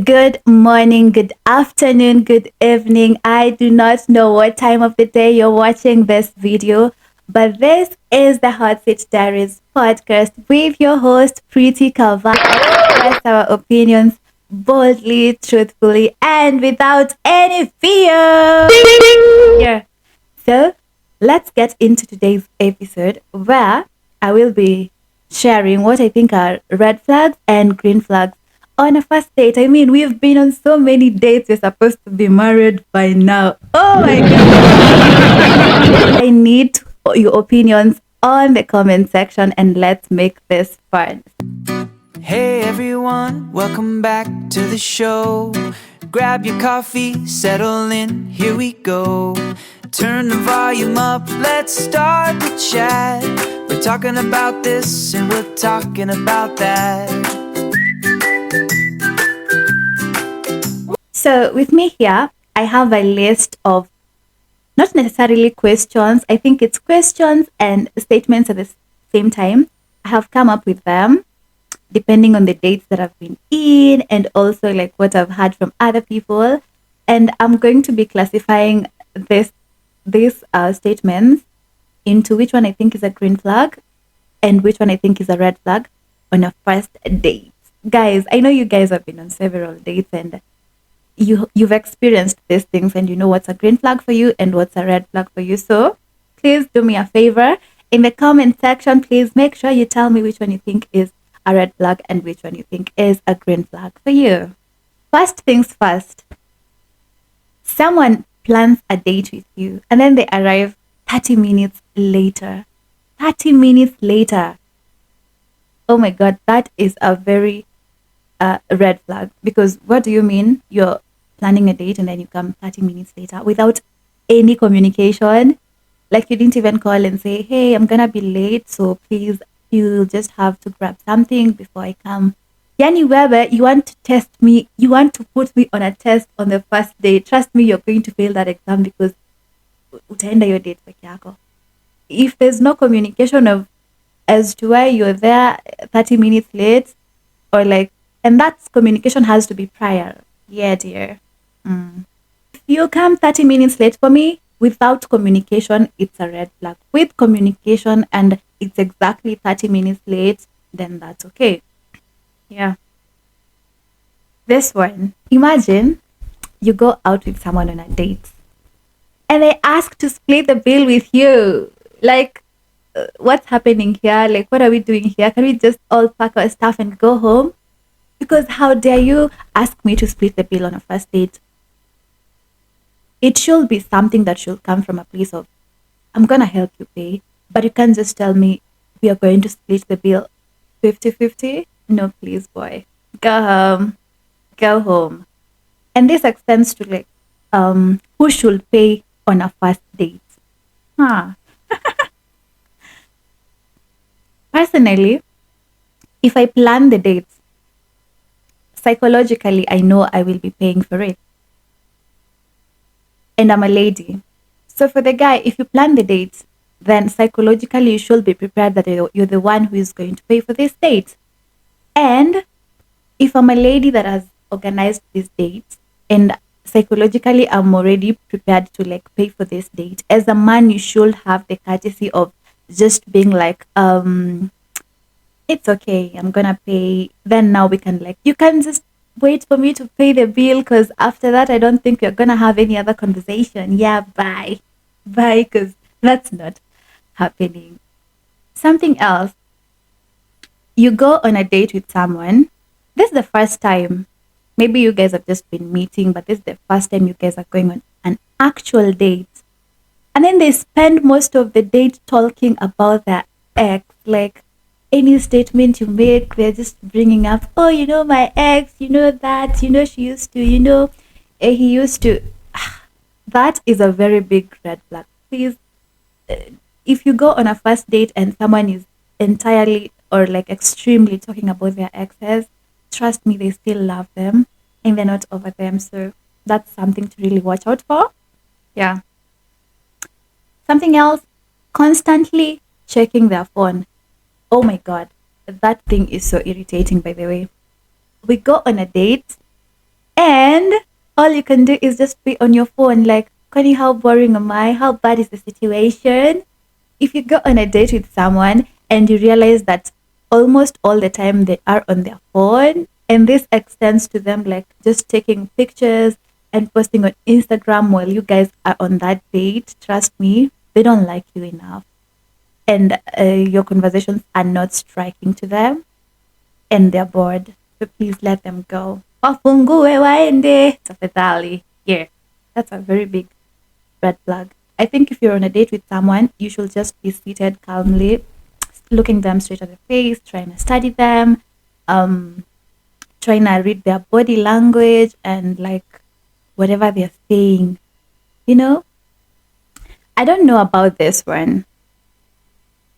Good morning, good afternoon, good evening. I do not know what time of the day you're watching this video, but this is the Hot Seat Diaries podcast with your host, Pretty Kava. Express our opinions boldly, truthfully, and without any fear. Yeah. So let's get into today's episode where I will be sharing what I think are red flags and green flags on a first date. I mean, we've been on so many dates. We're supposed to be married by now. Oh my God. I need your opinions on the comment section and let's make this fun. Hey everyone, welcome back to the show. Grab your coffee, settle in, here we go. Turn the volume up, let's start the chat. We're talking about this and we're talking about that. So, with me here, I have a list of not necessarily questions. I think it's questions and statements at the same time. I have come up with them depending on the dates that I've been in and also like what I've heard from other people. And I'm going to be classifying these statements into which one I think is a green flag and which one I think is a red flag on a first date. Guys, I know you guys have been on several dates and you've experienced these things and you know what's a green flag for you and what's a red flag for you. So please do me a favor in the comment section. Please make sure you tell me which one you think is a red flag and which one you think is a green flag for you. First things first, someone plans a date with you and then they arrive 30 minutes later. 30 minutes later. Oh my God, that is a very red flag, because what do you mean you're planning a date and then you come 30 minutes later without any communication? Like you didn't even call and say, hey, I'm gonna be late, so please you'll just have to grab something before I come. Yani Weber, you want to test me, you want to put me on a test on the first date. Trust me, you're going to fail that exam because utaenda your date peke yako. If there's no communication of as to why you're there 30 minutes late, or like, and that communication has to be prior. Yeah, dear. If you come 30 minutes late, for me, without communication, it's a red flag. With communication and it's exactly 30 minutes late, then that's okay. Yeah. This one, imagine you go out with someone on a date and they ask to split the bill with you. Like, what's happening here? Like, what are we doing here? Can we just all pack our stuff and go home? Because how dare you ask me to split the bill on a first date? It should be something that should come from a place of, I'm going to help you pay, but you can't just tell me we are going to split the bill 50-50. No, please, boy. Go home. Go home. And this extends to like, who should pay on a first date? Huh. Personally, if I plan the dates, psychologically, I know I will be paying for it. And I'm a lady. So for the guy, if you plan the dates, then psychologically you should be prepared that you're the one who is going to pay for this date. And if I'm a lady that has organized this date and psychologically I'm already prepared to like pay for this date, as a man, you should have the courtesy of just being like, it's okay, I'm gonna pay. Then now we can like, you can just wait for me to pay the bill because after that, I don't think we're gonna have any other conversation. Yeah, bye. Bye, because that's not happening. Something else, you go on a date with someone. This is the first time. Maybe you guys have just been meeting, but this is the first time you guys are going on an actual date. And then they spend most of the date talking about their ex, like, any statement you make, they're just bringing up, oh, you know, my ex, you know that, you know, she used to, you know, he used to. That is a very big red flag. Please, if you go on a first date and someone is entirely or like extremely talking about their exes, trust me, they still love them and they're not over them. So that's something to really watch out for. Yeah. Something else, constantly checking their phone. Oh my God, that thing is so irritating, by the way. We go on a date And all you can do is just be on your phone, like, Connie, how boring am I? How bad is the situation? If you go on a date with someone and you realize that almost all the time they are on their phone, and this extends to them like just taking pictures and posting on Instagram while you guys are on that date, trust me, they don't like you enough. And your conversations are not striking to them and they're bored. So please let them go. Wafungue waende tafadhali. Yeah, that's a very big red flag. I think if you're on a date with someone, you should just be seated calmly, looking them straight at the face, trying to study them, um, trying to read their body language and like whatever they're saying. You know, I don't know about this one.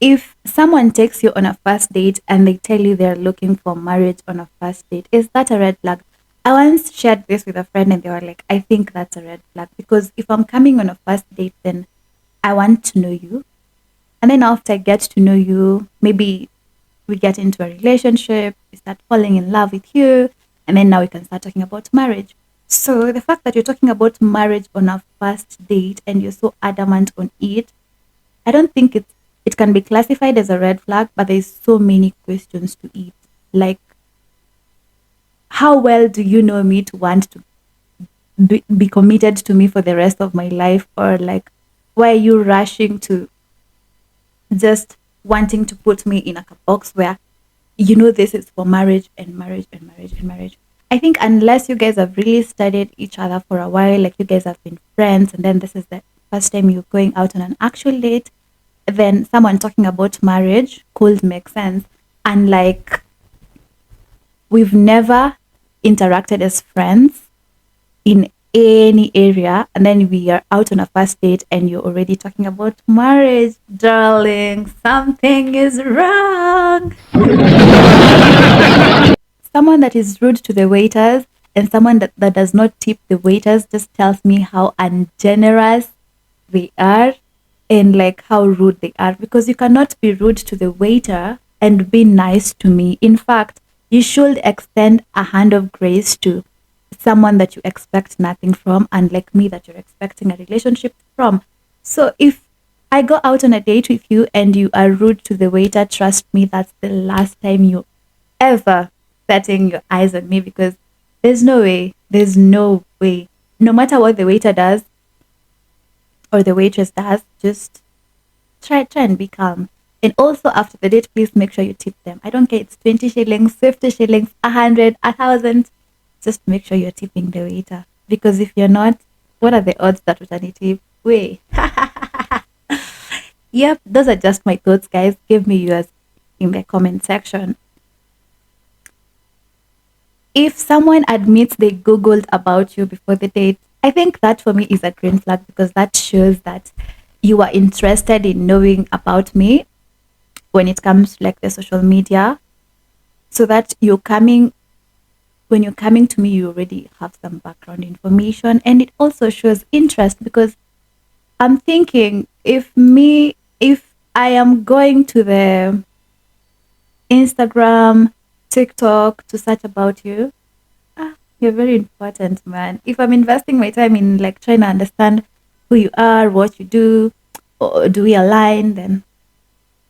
If someone takes you on a first date and they tell you they're looking for marriage on a first date, is that a red flag? I once shared this with a friend and they were like, I think that's a red flag because if I'm coming on a first date, then I want to know you. And then after I get to know you, maybe we get into a relationship, we start falling in love with you, and then now we can start talking about marriage. So the fact that you're talking about marriage on a first date and you're so adamant on it, I don't think it can be classified as a red flag, but there's so many questions to it. Like, how well do you know me to want to be committed to me for the rest of my life? Or like, why are you rushing to just wanting to put me in a box where you know this is for marriage and marriage and marriage and marriage? I think unless you guys have really studied each other for a while, like you guys have been friends, and then this is the first time you're going out on an actual date, then someone talking about marriage could make sense. And like, we've never interacted as friends in any area, and then we are out on a first date and you're already talking about marriage, darling, something is wrong. Someone that is rude to the waiters and someone that does not tip the waiters just tells me how ungenerous they are and like how rude they are, because you cannot be rude to the waiter and be nice to me. In fact, you should extend a hand of grace to someone that you expect nothing from, unlike me that you're expecting a relationship from. So if I go out on a date with you and you are rude to the waiter, trust me, that's the last time you ever setting your eyes on me, because there's no way, no matter what the waiter does or the waitress does, just try and be calm. And also after the date, please make sure you tip them. I don't care, it's 20 shillings, 50 shillings, 100, 1,000. Just make sure you're tipping the waiter. Because if you're not, what are the odds that utani way? Yep, those are just my thoughts, guys. Give me yours in the comment section. If someone admits they Googled about you before the date, I think that for me is a green flag, because that shows that you are interested in knowing about me when it comes to like the social media, so that when you're coming to me, you already have some background information, and it also shows interest, because I'm thinking if I am going to the Instagram, TikTok to search about you, you're very important, man. If I'm investing my time in like trying to understand who you are, what you do, or do we align, then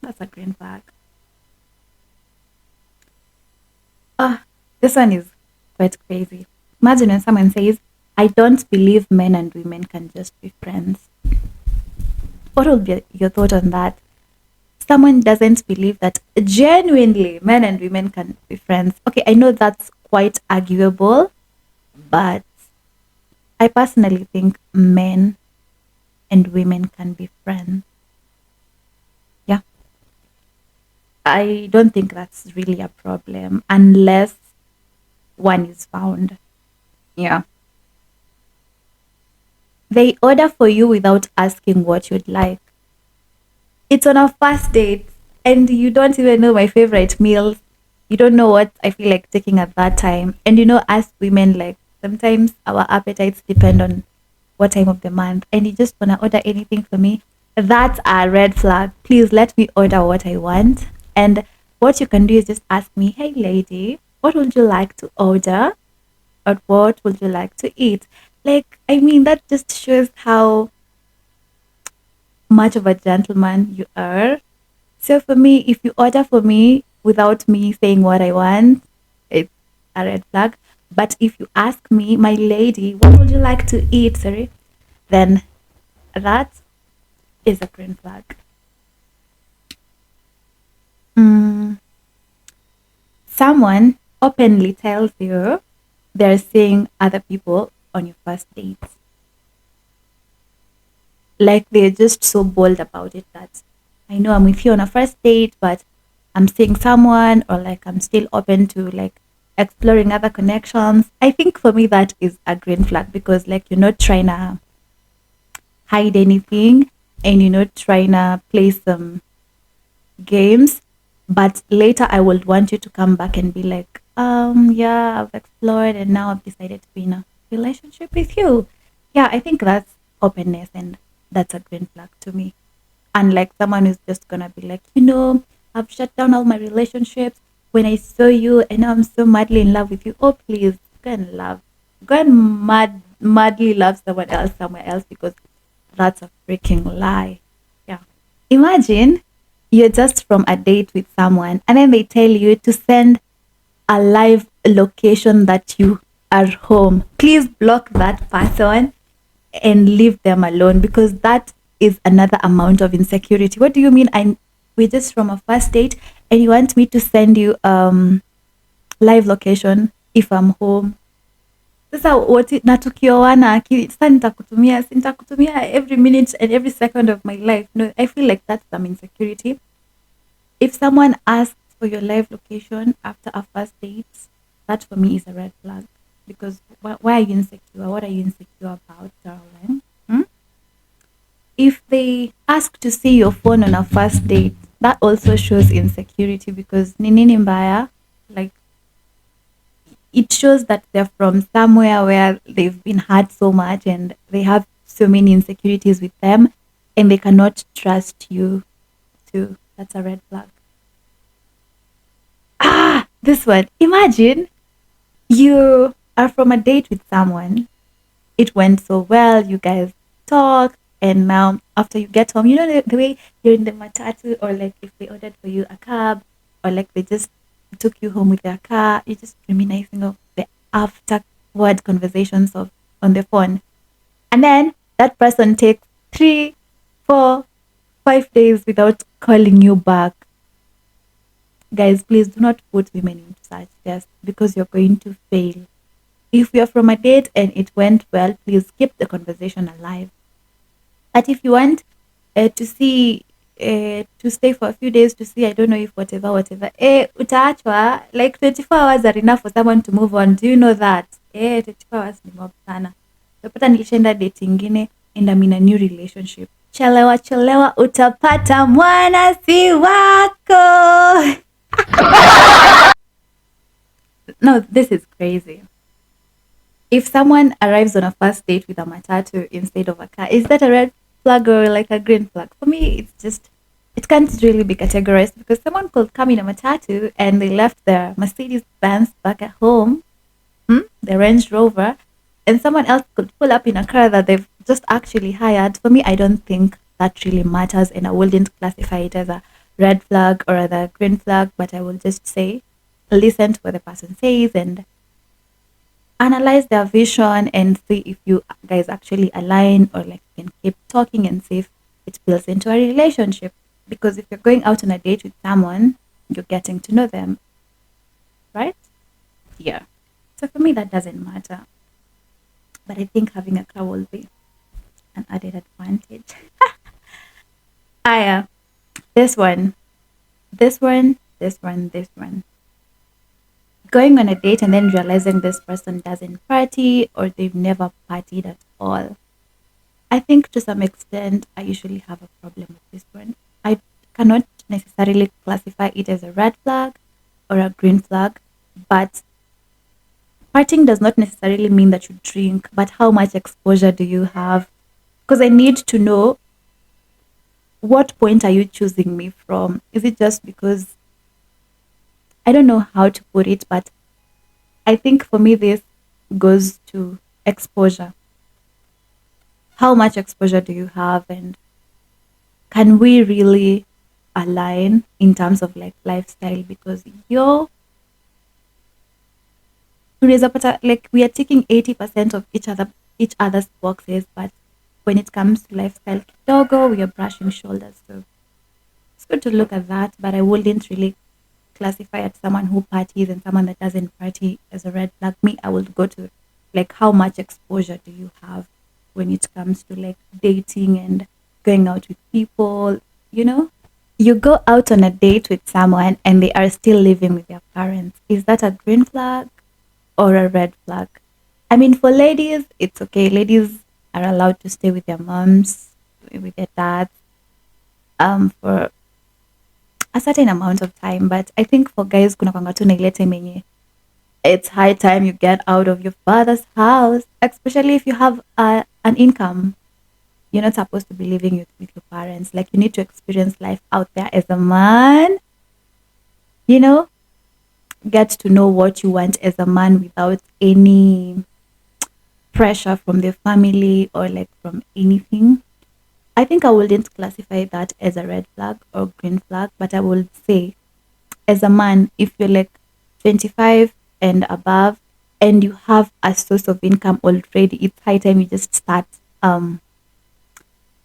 that's a green flag. This one is quite crazy. Imagine when someone says, I don't believe men and women can just be friends. What will be your thought on that? Someone doesn't believe that genuinely men and women can be friends. Okay, I know that's quite arguable, but I personally think men and women can be friends. Yeah. I don't think that's really a problem unless one is found. Yeah. They order for you without asking what you'd like. It's on a first date and you don't even know my favorite meals. You don't know what I feel like taking at that time. And you know, as women, like sometimes our appetites depend on what time of the month, and you just want to order anything for me. That's a red flag. Please let me order what I want. And what you can do is just ask me, hey lady, what would you like to order? or what would you like to eat? Like, I mean, that just shows how much of a gentleman you are. So for me, if you order for me without me saying what I want, it's a red flag. But if you ask me, my lady, what would you like to eat? Sorry, then that is a green flag. Mm, someone openly tells you they're seeing other people on your first dates. Like they're just so bold about it that I know I'm with you on a first date, but I'm seeing someone, or like I'm still open to like exploring other connections. I think for me that is a green flag because like you're not trying to hide anything and you're not trying to play some games, but later I would want you to come back and be like, yeah, I've explored and now I've decided to be in a relationship with you. Yeah, I think that's openness and that's a green flag to me. Unlike someone who's just gonna be like, I've shut down all my relationships when I saw you and now I'm so madly in love with you. Oh please, go and madly love someone else somewhere else because that's a freaking lie. Yeah. Imagine you're just from a date with someone and then they tell you to send a live location that you are home. Please block that person and leave them alone because that is another amount of insecurity. What do you mean? We're just from a first date and you want me to send you live location if I'm home? Sasa na tukioana sasa nitakutumia every minute and every second of my life. No, I feel like that's some insecurity. If someone asks for your live location after a first date, that for me is a red flag. Because why are you insecure? What are you insecure about, darling? Hmm? If they ask to see your phone on a first date, that also shows insecurity because ni nini mbaya? Like it shows that they're from somewhere where they've been hurt so much and they have so many insecurities with them and they cannot trust you too. That's a red flag. This one. Imagine you are from a date with someone. It went so well. You guys talk. And now, after you get home, the way you're in the matatu, or like if they ordered for you a cab, or like they just took you home with their car, you're just reminiscing of the afterward conversations of on the phone. And then that person takes 3, 4, 5 days without calling you back. Guys, please do not put women into such tests because you're going to fail. If you're from a date and it went well, please keep the conversation alive. But if you want to stay for a few days to see, I don't know if whatever, utaachwa, like 24 hours are enough for someone to move on. Do you know that? 24 hours ni mob sana. Utapata nilishaenda date ingine and I'm in a new relationship. Chelewa chelewa utapata mwana si wako. No, this is crazy. If someone arrives on a first date with a matatu instead of a car, is that a red flag or like a green flag? For me, it can't really be categorized because someone could come in a matatu and they left their Mercedes Benz back at home, the Range Rover, and someone else could pull up in a car that they've just actually hired. For me, I don't think that really matters, and I wouldn't classify it as a red flag or a green flag, but I will just say, listen to what the person says and analyze their vision and see if you guys actually align or like you can keep talking and see if it builds into a relationship. Because if you're going out on a date with someone, you're getting to know them, right? Yeah. So for me, that doesn't matter. But I think having a car will be an added advantage. Ah, this one, this one, this one, this one. Going on a date and then realizing this person doesn't party or they've never partied at all. I think to some extent, I usually have a problem with this one. I cannot necessarily classify it as a red flag or a green flag, but partying does not necessarily mean that you drink, but how much exposure do you have? Because I need to know what point are you choosing me from? Is it just because I don't know how to put it, but I think for me, this goes to exposure. How much exposure do you have, and can we really align in terms of like lifestyle? Because yo, unaweza pata like we are ticking 80% of each other's boxes, but when it comes to lifestyle kidogo, we are brushing shoulders. So it's good to look at that, but I wouldn't really classify as someone who parties and someone that doesn't party as a red flag. Me, I would go to like how much exposure do you have when it comes to like dating and going out with people, you know? You go out on a date with someone and they are still living with their parents. Is that a green flag or a red flag? I mean, for ladies, it's okay. Ladies are allowed to stay with their moms, with their dads, for a certain amount of time. But I think for guys, kuna kwanga tu na ile time yenye it's high time you get out of your father's house, especially if you have an income. You're not supposed to be living with your parents. Like, you need to experience life out there as a man, you know, get to know what you want as a man without any pressure from the family or like from anything. I think I wouldn't classify that as a red flag or green flag, but I would say as a man, if you're like 25 and above and you have a source of income already, it's high time you just start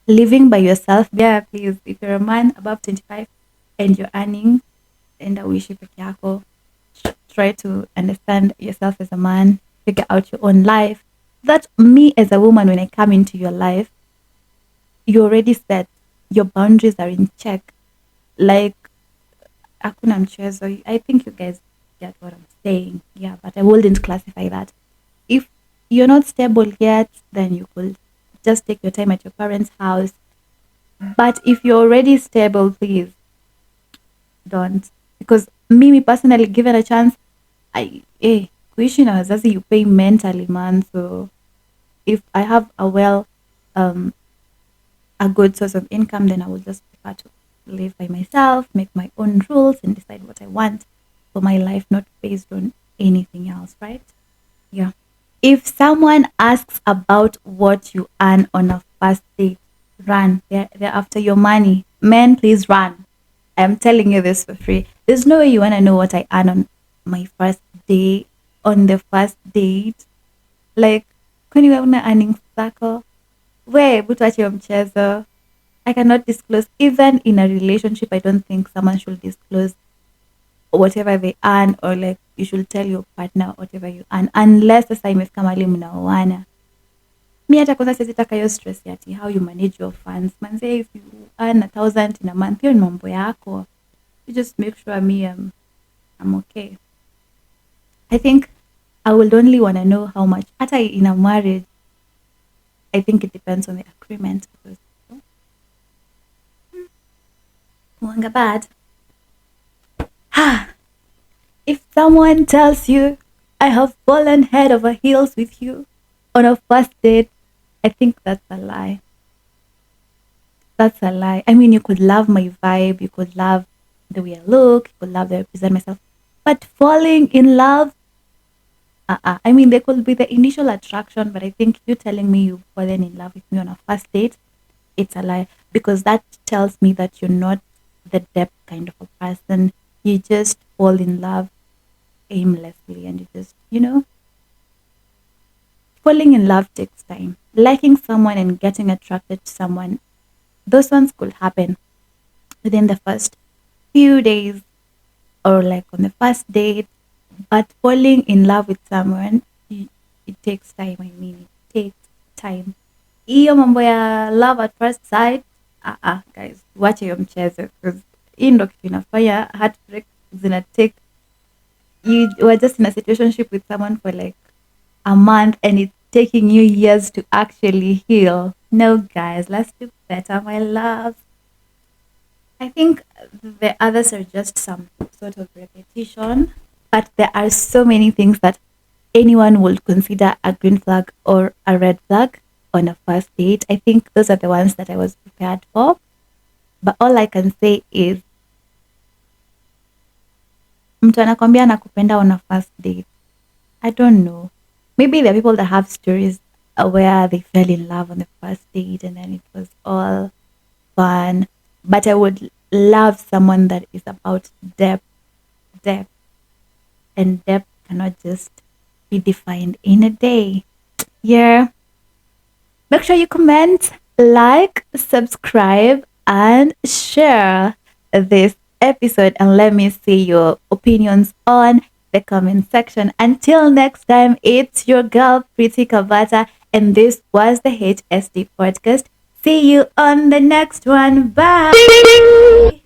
living by yourself. Yeah, please. If you're a man above 25 and you're earning and uishi peke yako, try to understand yourself as a man, figure out your own life. That me as a woman, when I come into your life, you already set your boundaries are in check. Like, hakuna mchezo. I think you guys get what I'm saying. Yeah, but I wouldn't classify that. If you're not stable yet, then you could just take your time at your parents' house. But if you're already stable, please don't. Because me personally, given a chance, kuishi na wazazi, you pay mentally, man. So if I have um a good source of income, then I will just prefer to live by myself, make my own rules, and decide what I want for my life, not based on anything else, right? Yeah. If someone asks about what you earn on a first date, run. They're after your money. Men, please run. I'm telling you this for free. There's no way you want to know what I earn on my first day, on the first date. Like, kwani wewe una earnings zako? We, butu ache hiyo mchezo. I cannot disclose. Even in a relationship, I don't think someone should disclose whatever they earn, or like you should tell your partner whatever you earn, unless sasa imefika mahali mnaoana. Mi hata kwanza siwezi taka hiyo stress yati how you manage your funds. Manze, if you earn 1,000 in a month, hiyo ni mambo yako. You just make sure I'm okay. I think I would only want to know how much. Hata in a marriage, I think it depends on the agreement. Because mwanga bad. If someone tells you, I have fallen head over heels with you on a first date, I think that's a lie. That's a lie. I mean, you could love my vibe, you could love the way I look, you could love the way I present myself, but falling in love, I mean, there could be the initial attraction, but I think you telling me you've fallen in love with me on a first date, it's a lie, because that tells me that you're not the depth kind of a person. You just fall in love aimlessly, and you just, falling in love takes time. Liking someone and getting attracted to someone, those ones could happen within the first few days or like on the first date. But falling in love with someone, it takes time. I mean, it takes time. Hiyo mambo ya love at first sight, guys, wache hiyo mchezo, because hii ndo kitu inafanya heartbreak zina take. You were just in a situationship with someone for like a month and it's taking you years to actually heal. No, guys, let's do better, my love. I think the others are just some sort of repetition, but there are so many things that anyone would consider a green flag or a red flag on a first date. I think those are the ones that I was prepared for. But all I can say is, mtu anakwambia anakupenda on a first date. I don't know. Maybe there are people that have stories where they fell in love on the first date and then it was all fun. But I would love someone that is about depth, depth, and depth cannot just be defined in a day. Yeah. Make sure you comment, like, subscribe, and share this episode. And let me see your opinions on the comment section. Until next time, it's your girl, Pretty Kavata, and this was the HSD podcast. See you on the next one. Bye.